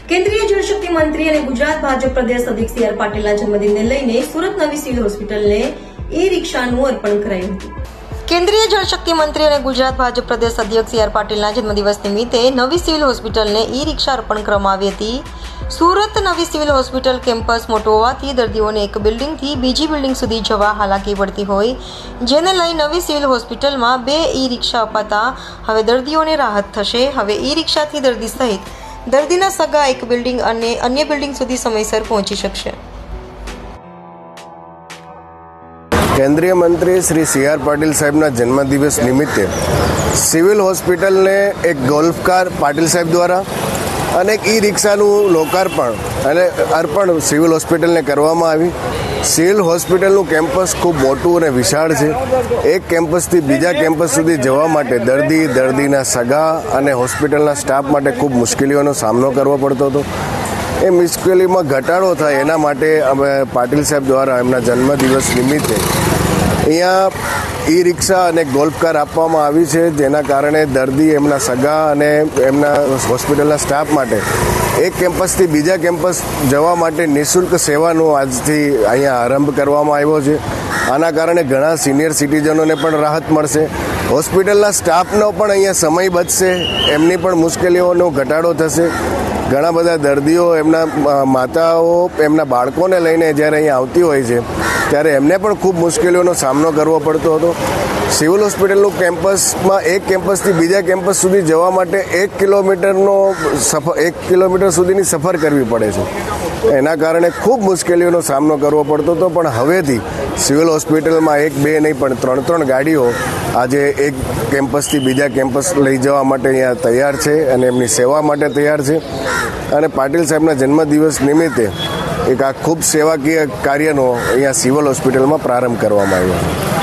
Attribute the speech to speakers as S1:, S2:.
S1: કેન્દ્રીય જળશક્તિ મંત્રી અને ગુજરાત ભાજપ પ્રદેશ અધ્યક્ષ સી આર પાટીલના જન્મદિનને લઈને સુરત નવી સિવિલ હોસ્પિટલને ઈ રિક્ષાનું અર્પણ કરાયું હતું. કેન્દ્રીય જળશક્તિ મંત્રી અને ગુજરાત ભાજપ પ્રદેશ અધ્યક્ષ સી આર પાટીલના જન્મદિવસ નિમિત્તે નવી સિવિલ હોસ્પિટલને ઈ રિક્ષા અર્પણ કરવામાં આવી હતી. સુરત નવી સિવિલ હોસ્પિટલ કેમ્પસ મોટું હોવાથી દર્દીઓને એક બિલ્ડિંગથી બીજી બિલ્ડિંગ સુધી જવા હાલાકી પડતી હોય, જેને લઈ નવી સિવિલ હોસ્પિટલમાં 2 ઈ રિક્ષા અપાતા હવે દર્દીઓને રાહત થશે. હવે ઈ રિક્ષાથી દર્દી સહિત દર્દીના સગા એક બિલ્ડિંગ અને અન્ય બિલ્ડિંગ સુધી સમયસર પહોંચી શકશે.
S2: કેન્દ્રીય મંત્રી શ્રી સી આર પાટીલ સાહેબના જન્મદિવસ નિમિત્તે સિવિલ હોસ્પિટલને એક ગોલ્ફ કાર પાટીલ સાહેબ દ્વારા અને એક ઈ રિક્ષાનું લોકાર્પણ અને અર્પણ સિવિલ હોસ્પિટલને કરવામાં આવી. સિવિલ હોસ્પિટલનું કેમ્પસ ખૂબ મોટું અને વિશાળ છે. એક કેમ્પસથી બીજા કેમ્પસ સુધી જવા માટે દર્દીના સગા અને હોસ્પિટલના સ્ટાફ માટે ખૂબ મુશ્કેલીઓનો સામનો કરવો પડતો હતો. એ મુશ્કેલીમાં ઘટાડો થાય એના માટે અમે પાટીલ સાહેબ દ્વારા એમના જન્મદિવસ નિમિત્તે અહીંયા ઈ રિક્ષા અને ગોલ્ફ કાર આપવામાં આવી છે, જેના કારણે દર્દી, એમના સગા અને એમના હોસ્પિટલના સ્ટાફ માટે એક કેમ્પસથી બીજા કેમ્પસ જવા માટે નિઃશુલ્ક સેવાનો આજથી અહીંયા આરંભ કરવામાં આવ્યો છે. આના કારણે ઘણા સિનિયર સિટીઝનોને પણ રાહત મળશે. હોસ્પિટલના સ્ટાફનો પણ અહીંયા સમય બચશે, એમની પણ મુશ્કેલીઓનો ઘટાડો થશે. ઘણા બધા દર્દીઓ એમના માતાઓ એમના બાળકોને લઈને જ્યારે અહીંયા આવતી હોય છે ત્યારે એમને પણ ખૂબ મુશ્કેલીઓનો સામનો કરવો પડતો હતો. સિવિલ હોસ્પિટલનું કેમ્પસમાં એક કેમ્પસથી બીજા કેમ્પસ સુધી જવા માટે 1 કિલોમીટર સુધીની સફર કરવી પડે છે. એના કારણે ખૂબ મુશ્કેલીઓનો સામનો કરવો પડતો હતો. પણ હવેથી સિવિલ હોસ્પિટલમાં 1, 2 નહીં પણ 3 ગાડીઓ આજે એક કેમ્પસથી બીજા કેમ્પસ લઈ જવા માટે અહીંયા તૈયાર છે અને એમની સેવા માટે તૈયાર છે. અને પાટીલ સાહેબના જન્મદિવસ નિમિત્તે એક આ ખૂબ સેવાકીય કાર્યનો અહીંયા સિવિલ હોસ્પિટલમાં પ્રારંભ કરવામાં આવ્યો છે.